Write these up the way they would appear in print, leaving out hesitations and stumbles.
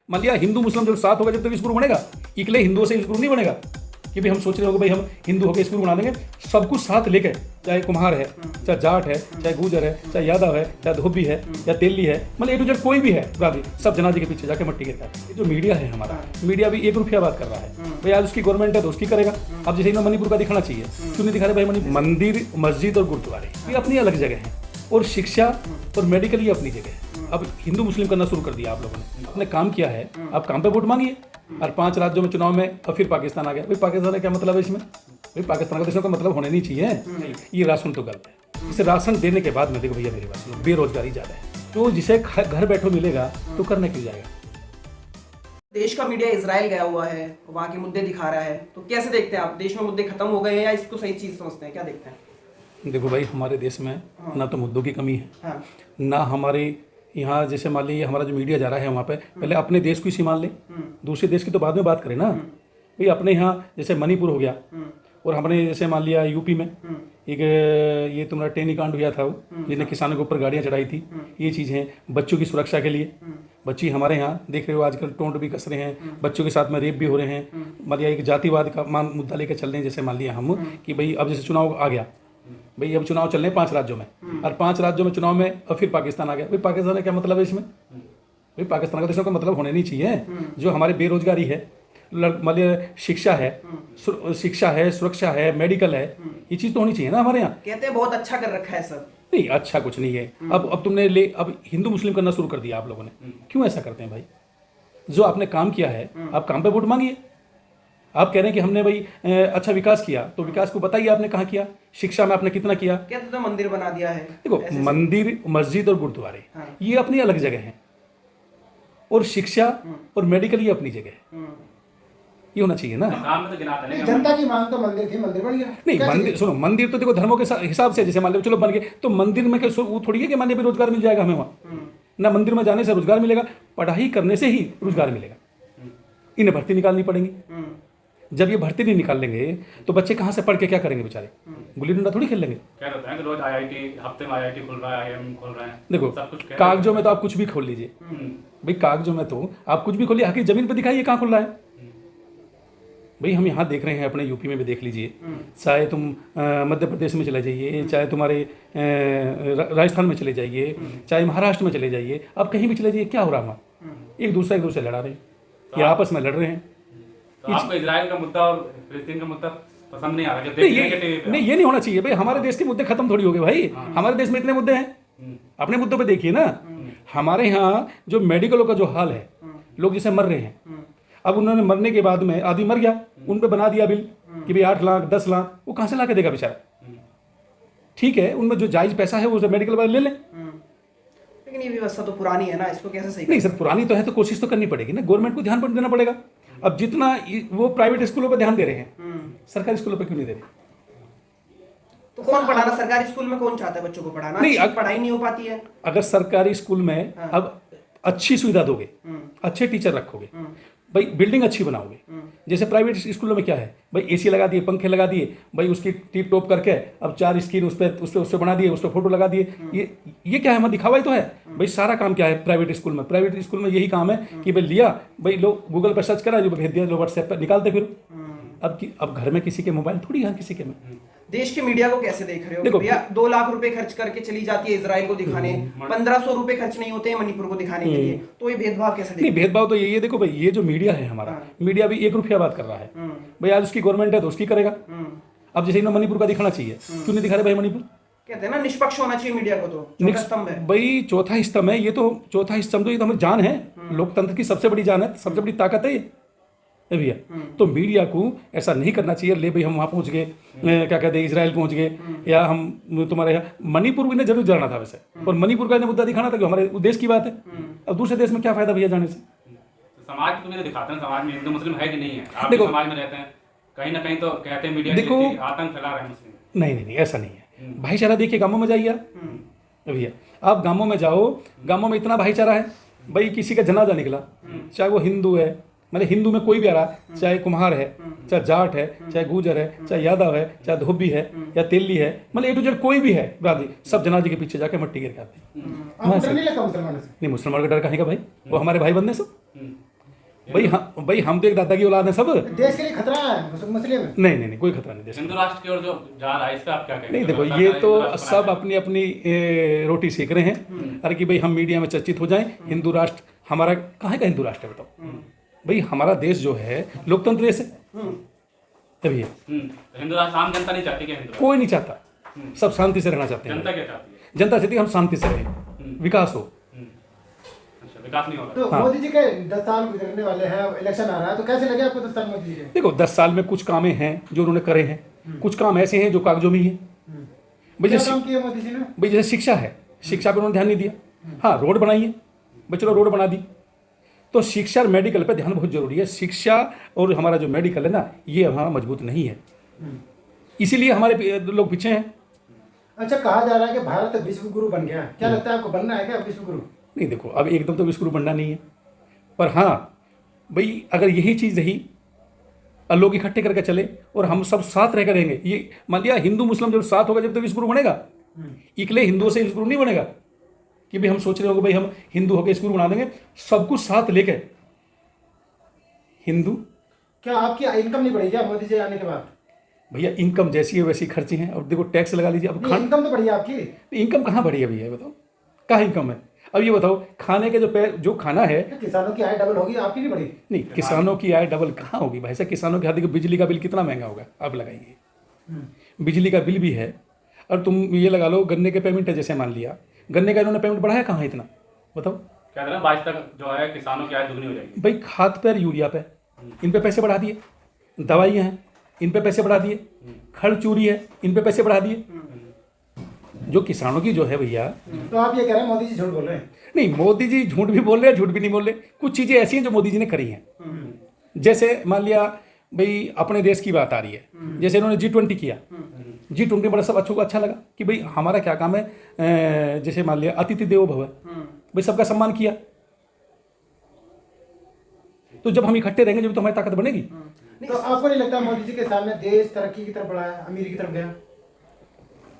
मान लिया हिंदू मुस्लिम जब साथ होगा जब तक स्कूल बनेगा, इकले हिंदुओं से स्कूल नहीं बनेगा कि भाई हम सोच रहे हो भाई हम हिंदू होकर स्कूल बना देंगे। सब कुछ साथ लेके, चाहे कुम्हार है, चाहे जाट है, चाहे गुजर है, चाहे यादव है, चाहे धोबी है या तेली है, मतलब ए टू जेड कोई भी है ब्रादरी, सब जनाजे के पीछे जाके मट्टी गिरता है। ये जो मीडिया है हमारा, मीडिया भी 1 रुपया बात कर रहा है भाई, आज उसकी गवर्नमेंट है तो उसकी करेगा। अब जैसे मणिपुर का दिखाना चाहिए, क्यों नहीं दिखा रहे भाई? मणिपुर मंदिर, मस्जिद और गुरुद्वारे ये अपनी अलग जगह है, और शिक्षा और मेडिकल ये अपनी जगह है। अब हिंदू मुस्लिम करना शुरू कर दिया आप लोगों ने, आपने काम किया है, आप काम पे वोट मांगिए। और 5 राज्यों में चुनाव में और फिर पाकिस्तान आ गया। भाई पाकिस्तान का क्या मतलब है इसमें? भाई पाकिस्तान का देशों का मतलब होने नहीं चाहिए। ये राशन तो गलत है। इसे राशन देने के बाद में देखो भैया मेरी बात सुनो, बेरोजगारी ज़्यादा है, तो जिसे घर बैठो मिलेगा तो करने क्यों जाएगा? देश का मीडिया इजराइल गया हुआ है, वहाँ के मुद्दे दिखा रहा है, तो कैसे देखते हैं आप? देश में मुद्दे खत्म हो गए हैं या इसको सही चीज समझते हैं? क्या देखते हैं? देखो भाई, हमारे देश में ना तो मुद्दों की कमी है, ना हमारे यहाँ जैसे मान लीजिए हमारा जो मीडिया जा रहा है वहाँ पे पहले अपने देश को ही मान ले, दूसरे देश की तो बाद में बात करें ना। भाई अपने यहाँ जैसे मणिपुर हो गया, और हमने जैसे मान लिया यूपी में एक ये तुम्हारा टेनिकांड हुआ था, जिसने किसानों के ऊपर गाड़ियाँ चढ़ाई थी। ये चीज़ें बच्चों की सुरक्षा के लिए, बच्ची हमारे यहाँ देख रहे हो आजकल टोंट भी कस रहे हैं, बच्चों के साथ में रेप भी हो रहे हैं। मान लिया एक जातिवाद का मुद्दा लेकर चल रहे हैं, जैसे मान लिया हम कि भाई अब जैसे चुनाव आ गया, भाई अब चुनाव चल रहे हैं 5 राज्यों में, और 5 राज्यों में चुनाव में और फिर पाकिस्तान आ गया। भाई पाकिस्तान का क्या मतलब है इसमें? भाई पाकिस्तान का देशों का मतलब होने नहीं चाहिए। जो हमारे बेरोजगारी है, मतलब शिक्षा है, सुरक्षा है, मेडिकल है, ये चीज़ तो होनी चाहिए ना हमारे यहाँ। कहते हैं बहुत अच्छा कर रखा है सब। नहीं, अच्छा कुछ नहीं है। अब तुमने अब हिंदू मुस्लिम करना शुरू कर दिया आप लोगों ने। क्यों ऐसा करते हैं भाई? जो आपने काम किया है आप काम पे वोट मांगिए। आप कह रहे हैं कि हमने भाई अच्छा विकास किया, तो विकास को बताइए आपने कहाँ किया, शिक्षा में आपने कितना किया? कहते तो मंदिर बना दिया है। देखो मंदिर, मस्जिद और गुरुद्वारे ये अपनी अलग जगह है, और शिक्षा और मेडिकल ये अपनी जगह है। ये होना चाहिए ना। जनता की मांग तो मंदिर थी, मंदिर बन गया। नहीं, मंदिर सुनो, मंदिर तो देखो धर्मों के हिसाब से, जैसे मान लो चलो बन गए, तो मंदिर में वो थोड़ी है कि मान लो रोजगार मिल जाएगा हमें वहाँ। ना मंदिर में जाने से रोजगार मिलेगा, पढ़ाई करने से ही रोजगार मिलेगा। इन्हें भर्ती निकालनी पड़ेगी। जब ये भर्ती नहीं निकाल लेंगे तो बच्चे कहाँ से पढ़ के क्या करेंगे बेचारे? गुल्ली डंडा थोड़ी खेल लेंगे। क्या रहता है कि रोज आईआईटी, हफ्ते में आईआईटी खुल रहा है, आईआईएम खुल रहे हैं। देखो कागजों में तो आप कुछ भी खोल लीजिए भाई, कागजों में तो आप कुछ भी खोलिए, आखिर जमीन पर दिखाइए कहाँ खुल रहा है। भाई हम यहाँ देख रहे हैं, अपने यूपी में भी देख लीजिए, चाहे तुम मध्य प्रदेश में चले जाइए, चाहे तुम्हारे राजस्थान में चले जाइए, चाहे महाराष्ट्र में चले जाइए, अब कहीं भी चले जाइए, क्या हो रहा है वहाँ? एक दूसरे लड़ा रहे हैं, ये आपस में लड़ रहे हैं। तो आपको इजराइल का मुद्दा और फिलिस्तीन का मुद्दा पसंद नहीं आ रहा? नहीं, ये नहीं होना चाहिए भाई। हमारे देश के मुद्दे खत्म थोड़ी हो गए भाई, हमारे देश में इतने मुद्दे हैं। अपने मुद्दों पे देखिए ना। हमारे यहाँ जो मेडिकलों का जो हाल है, लोग जैसे मर रहे हैं, अब उन्होंने मरने के बाद में आदमी मर गया, उन पे बना दिया बिल कि भाई 8 लाख 10 लाख, वो कहाँ से ला के देगा बेचारा? ठीक है, उनमें जो जायज पैसा है वो मेडिकल वाले ले लें। लेकिन ये व्यवस्था तो पुरानी है ना, इसको कैसे सही? नहीं सर, पुरानी तो है तो कोशिश तो करनी पड़ेगी ना, गवर्नमेंट को ध्यान पर देना पड़ेगा। अब जितना वो प्राइवेट स्कूलों पर ध्यान दे रहे हैं, सरकारी स्कूलों पर क्यों नहीं दे रहे? तो कौन पढ़ाना? सरकारी स्कूल में कौन चाहता है बच्चों को पढ़ाना? नहीं, पढ़ाई नहीं हो पाती है। अगर सरकारी स्कूल में अब अच्छी सुविधा दोगे, अच्छे टीचर रखोगे, भाई बिल्डिंग अच्छी बनाओगे। जैसे प्राइवेट स्कूलों में क्या है भाई, एसी लगा दिए, पंखे लगा दिए, भाई उसकी टिप टॉप करके अब 4 स्क्रीन उस पर बना दिए, उस पर फोटो लगा दिए। ये क्या है? मैं दिखावा ही तो है भाई। सारा काम क्या है प्राइवेट स्कूल में? प्राइवेट स्कूल में यही काम है कि भाई लिया, भाई लोग गूगल पर सर्च करा, जो भेज दिया, लोग व्हाट्सएप पर निकालते फिर। अब घर में किसी के मोबाइल थोड़ी है, किसी के में। देश के मीडिया को कैसे देख रहे हो? देखो भैया 2 लाख रुपए खर्च करके चली जाती है इजराइल को दिखाने, 1500 रुपए खर्च नहीं होते हैं मणिपुर को दिखाने के लिए, तो ये भेदभाव कैसे? नहीं, भेदभाव तो यही है। देखो भाई, ये जो मीडिया है हमारा, मीडिया भी 1 रुपया बात कर रहा है भाई, आज उसकी गवर्नमेंट है तो उसकी करेगा। अब जैसे मणिपुर का दिखाना चाहिए, क्यों नहीं दिखा रहे भाई? मणिपुर कहते हैं ना निष्पक्ष होना चाहिए मीडिया को, तो चौथा स्तंभ है भाई, चौथा स्तंभ है। ये तो चौथा स्तंभ तो ये तो हमारी जान है, लोकतंत्र की सबसे बड़ी जान है, सबसे बड़ी ताकत है ये भैया। तो मीडिया को ऐसा नहीं करना चाहिए, ले भाई हम वहाँ पहुँच गए, क्या कहते हैं इजराइल पहुँच गए, या हम तुम्हारे यहाँ मणिपुर भी जरूर जाना था वैसे, और मणिपुर का मुद्दा दिखाना था कि हमारे देश की बात है। अब दूसरे देश में क्या फायदा भैया जाने से? समाज को तो दिखाते हैं, समाज में हिंदू मुस्लिम है कि नहीं है? आप समाज में रहते हैं, कहीं ना कहीं तो कहते हैं मीडिया देखो आतंक फैला रहे हैं मुस्लिम। नहीं, ऐसा नहीं है। भाईचारा देखिए, गाँवों में जाइए भैया, आप गाँवों में जाओ, गाँवों में इतना भाईचारा है भाई। किसी का जनाजा निकला, चाहे वो हिंदू है, मतलब हिंदू में कोई भी आ रहा, चाहे कुम्हार है, चाहे जाट है, चाहे गुजर है, चाहे यादव है, चाहे धोबी है या तेली है, मतलब ए टू जेड कोई भी है ब्रादरी, सब जनाजे के पीछे जाके मट्टी गिर के आते हैं। नहीं, मुसलमान का डर कहीं का भाई? वो हमारे भाई बंदे सब, भाई हम तो एक दादा की औलाद है सब। देश के लिए खतरा है मसले में? नहीं, कोई खतरा नहीं देश हिंदू राष्ट्र की ओर जो जा रहा है, इस पे आप क्या कहेंगे? नहीं देखो, लगता ये है तो हिंदू राष्ट्र सब बनाना अपनी अपनी रोटी सेक रहे हैं। अरे कि भाई हम मीडिया में चर्चित हो जाएं, हिंदू राष्ट्र हमारा कहाँ का हिंदू राष्ट्र है बताओ? भाई हमारा देश जो है लोकतंत्र देश है, तभी है। तो हिंदू राष्ट्र आम जनता नहीं चाहती क्या? हिंदू कोई नहीं चाहता, सब शांति से रहना चाहते जनता हैं। क्या चाहती है? जनता चाहती है हम शांति से रहें, विकास हो। अच्छा, विकास नहीं होगा। तो मोदी जी के 10 साल गुजरने वाले हैं, इलेक्शन आ रहा है, तो कैसे लगे आपको 10 साल मोदी जी के? देखो 10 साल में कुछ कामें हैं जो उन्होंने करे हैं, कुछ काम ऐसे हैं जो कागजों में ही है। भाई क्या जैसे काम किया मोदी जी ने? भाई जैसे शिक्षा है, शिक्षा पर उन्होंने ध्यान नहीं दिया। हाँ, रोड बनाई है भाई, चलो रोड बना दी। तो शिक्षा और मेडिकल पे ध्यान बहुत जरूरी है। शिक्षा और हमारा जो मेडिकल है ना, ये हमारा मजबूत नहीं है, इसीलिए हमारे लोग पीछे हैं। अच्छा, कहा जा रहा है कि भारत विश्व गुरु बन गया, क्या लगता है आपको, बनना है क्या विश्व गुरु? नहीं देखो, अब एकदम तो विश्व गुरु बनना नहीं है, पर हाँ भाई अगर यही चीज़ रही और लोग इकट्ठे करके चले और हम सब साथ रह करेंगे, ये मान लिया हिंदू मुस्लिम जब साथ होगा जब तो विश्व गुरु बनेगा। इकले हिंदुओं से विश्व गुरु नहीं बनेगा कि भाई हम सोच रहे हो भाई हम हिंदू होकर विश्व गुरु बना देंगे। सब कुछ साथ लेकर हिंदू। क्या आपकी इनकम नहीं बढ़ी क्या मोदी जी आने के बाद? भैया इनकम जैसी है वैसी खर्ची है। और देखो टैक्स लगा लीजिए, अब नहीं, इनकम तो बढ़ी है आपकी। इनकम कहाँ बढ़ी है भैया, बताओ कहाँ इनकम है? अब ये बताओ, खाने के जो खाना है, तो किसानों की आय डबल होगी, आपकी नहीं बढ़ी? नहीं किसानों की आय डबल कहाँ होगी भाई साहब? किसानों के हाथ देखो बिजली का बिल कितना महंगा होगा, आप लगाइए। बिजली का बिल भी है, और तुम ये लगा लो गन्ने के पेमेंट है, जैसे मान लिया गन्ने का इन्होंने पेमेंट बढ़ाया कहाँ है इतना, बताओ? क्या करें, 22 तक जो है किसानों की आय दुगनी हो जाएगी। भाई खाद पर यूरिया पे इन पे पैसे बढ़ा दिए, दवाइयाँ हैं इन पे पैसे बढ़ा दिए, खड़ चूरी है इन पे पैसे बढ़ा दिए। जो किसानों की जो है भैया, तो आप ये कह रहे हैं मोदी जी झूठ बोल रहे हैं? नहीं मोदी जी झूठ भी बोल रहे हैं, झूठ भी नहीं बोल रहे। कुछ चीज़ें ऐसी हैं जो मोदी जी ने करी हैं। जैसे मान लिया भाई अपने देश की बात आ रही है, जैसे इन्होंने G20 किया, G20 बड़ा सब अच्छा लगा कि भाई हमारा क्या काम है, जैसे मान लिया अतिथि देवो भव, भाई सबका सम्मान किया। तो जब हम इकट्ठे रहेंगे जब तो हमारी ताकत बनेगी। तो आपको नहीं लगता मोदी जी के सामने देश तरक्की की तरफ बढ़ा है, अमीरी की तरफ गया?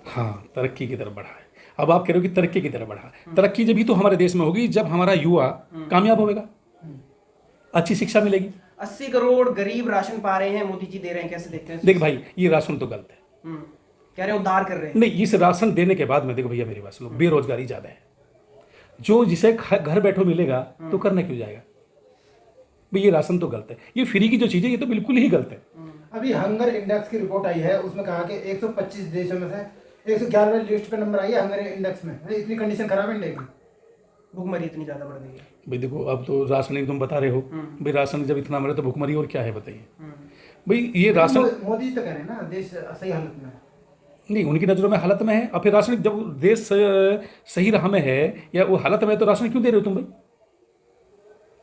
हाँ, तरक्की की तरफ बढ़ा है। अब आप कह रहे हो कि तरक्की की तरफ बढ़ा है, तरक्की जब भी तो हमारे देश में होगी जब हमारा युवा कामयाब होगा, अच्छी शिक्षा मिलेगी। 80 करोड़ गरीब राशन पा रहे हैं, मोदी जी दे रहे हैं, कैसे देखते हैं? देख भाई ये राशन तो गलत है। कह रहे हैं उद्धार कर रहे हैं। नहीं, इस राशन देने के बाद में देखो भैया मेरी बात सुनो, बेरोजगारी ज्यादा है। जो जिसे घर बैठो मिलेगा तो करना क्यों जाएगा भाई? ये राशन तो गलत है, ये फ्री की जो चीज़ है ये तो बिल्कुल ही गलत है। अभी हंगर इंडेक्स की रिपोर्ट आई है, उसमें कहा कि 125 देशों में से 111वें लिस्ट पे नंबर आई है हंगर इंडेक्स में। इतनी कंडीशन खराब है इंडिया की, भूखमरी इतनी ज्यादा बढ़ गई है। भाई देखो अब तो राशन ही तुम बता रहे हो, भाई राशन जब इतना मरे तो भुखमरी और क्या है बताइए? भाई ये राशन मोदी जी तो कह रहे हैं ना देश सही हालत में है। नहीं, उनकी नज़रों में हालत में है, और फिर राशन जब देश सही राह में है या वो हालत में है तो राशन क्यों दे रहे हो तुम भाई?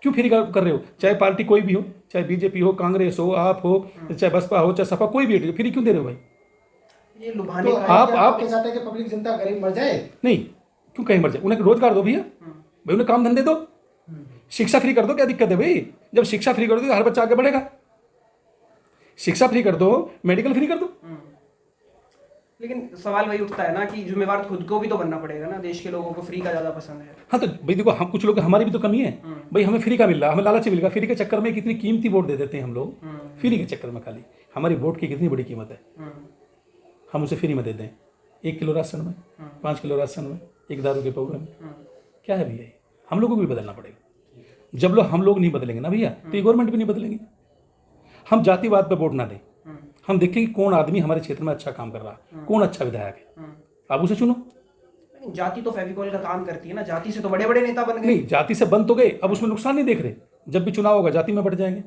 क्यों फ्री कर रहे हो? चाहे पार्टी कोई भी हो, चाहे बीजेपी हो, कांग्रेस हो, आप हो, चाहे बसपा हो, चाहे सपा, कोई भी हो, फ्री क्यों दे रहे हो भाई? ये लुभाने तो का आप चाहते हैं कि पब्लिक जनता गरीब मर जाए? नहीं, क्यों कहीं मर जाए? उन्हें रोजगार दो भैया, भाई उन्हें काम धंधे दो, शिक्षा फ्री कर दो, क्या दिक्कत है भाई? जब शिक्षा फ्री कर दो तो हर बच्चा आगे बढ़ेगा। शिक्षा फ्री कर दो, मेडिकल फ्री कर दो। लेकिन सवाल वही उठता है ना कि जिम्मेवार खुद को भी तो बनना पड़ेगा ना। देश के लोगों को फ्री का ज्यादा पसंद है। हाँ तो भाई देखो, हम कुछ लोग हमारी भी तो कमी है भाई, हमें फ्री का मिल रहा है, हमें लालच मिल रहा, फ्री के चक्कर में कितनी कीमती वोट दे देते हैं हम लोग। फ्री के चक्कर में खाली हमारी वोट की कितनी बड़ी कीमत है, हम उसे फ्री में दे दें। 1 किलो राशन में, 5 किलो राशन में, 1 दारू के पौधे में, क्या है भैया? हम लोगों को भी बदलना पड़ेगा। जब हम लोग नहीं बदलेंगे ना भैया तो ये गवर्नमेंट भी नहीं बदलेंगे। हम जातिवाद पे वोट ना दें, हम देखें कि कौन आदमी हमारे क्षेत्र में अच्छा काम कर रहा है, कौन अच्छा विधायक है, आप उसे चुनो। जाति तो फेविकॉल का काम करती है ना। जाति से तो बड़े बड़े नेता बन गए। नहीं, जाति से बन तो गए, अब उसमें नुकसान नहीं देख रहे। जब भी चुनाव होगा जाति में बढ़ जाएंगे,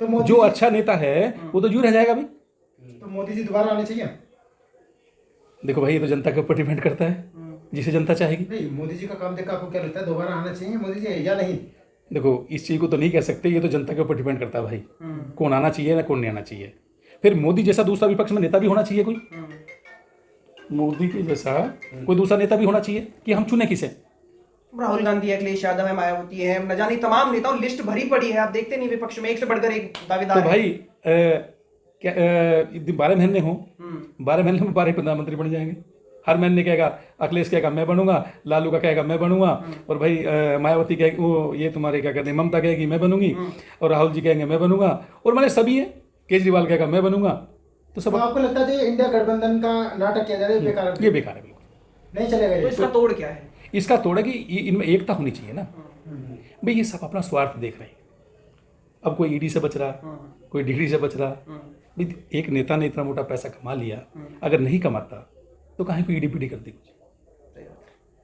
तो जो अच्छा नेता है वो तो यूं रह जाएगा भाई। तो मोदी जी दोबारा आने चाहिए? देखो भाई ये तो जनता के ऊपर डिपेंड करता है, जिसे जनता चाहेगी। नहीं, मोदी जी का काम देखकर आपको क्या लगता है दोबारा आना चाहिए मोदी जी या नहीं? देखो इस चीज़ को तो नहीं कह सकते, ये तो जनता के ऊपर डिपेंड करता है भाई, कौन आना चाहिए ना कौन नहीं आना चाहिए। फिर मोदी जैसा दूसरा विपक्ष में नेता भी होना चाहिए, कोई मोदी के जैसा कोई दूसरा नेता भी होना चाहिए कि हम चुने किसे। राहुल गांधी, अखिलेश यादव है, मायावती है, न जाने तमाम नेताओं, लिस्ट भरी पड़ी है। आप देखते नहीं विपक्ष में एक से बढ़कर एक दावेदार तो भाई क्या 12 महीने हो, 12 महीने में 12 प्रधानमंत्री बन जाएंगे। हरमैन ने कहेगा, अखिलेश कहेगा मैं बनूंगा, लालू का कहेगा मैं बनूंगा, और भाई मायावती कहेगी, वो ये तुम्हारे क्या कहते हैं, ममता कहेगी मैं बनूंगी, और राहुल जी कहेंगे मैं बनूंगा, और मैंने सभी है, केजरीवाल कहेगा मैं बनूंगा। तो सब तो आपको लगता है जो इंडिया गठबंधन का नाटक किया जा रहा है बेकार है? ये बेकार है, बिल्कुल नहीं चलेगा तो ये? इसका तोड़ क्या है? इसका तोड़ है कि इनमें एकता होनी चाहिए ना भाई। ये सब अपना स्वार्थ देख रहे हैं। अब कोई ईडी से बच रहा, कोई डिग्री से बच रहा। भाई एक नेता ने इतना मोटा पैसा कमा लिया, अगर नहीं कमाता तो काहे को ईडी पीडी करती कुछ।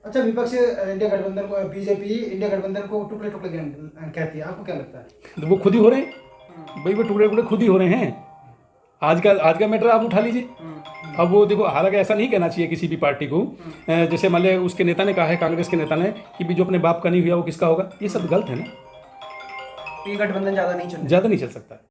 अच्छा, विपक्ष इंडिया गठबंधन को, बीजेपी इंडिया गठबंधन को टुकड़े टुकड़े कहती है, आपको क्या लगता है? तो वो खुद ही हो रहे हैं भाई, वो टुकड़े टुकड़े खुद ही हो रहे हैं। आज का मैटर आप उठा लीजिए। अब वो देखो, हालांकि ऐसा नहीं कहना चाहिए किसी भी पार्टी को, जैसे मान लिया उसके नेता ने कहा है, कांग्रेस के नेता ने, कि भी जो अपने बाप का नहीं हुआ वो किसका होगा। ये सब गलत है ना, ये गठबंधन ज्यादा नहीं चल सकता।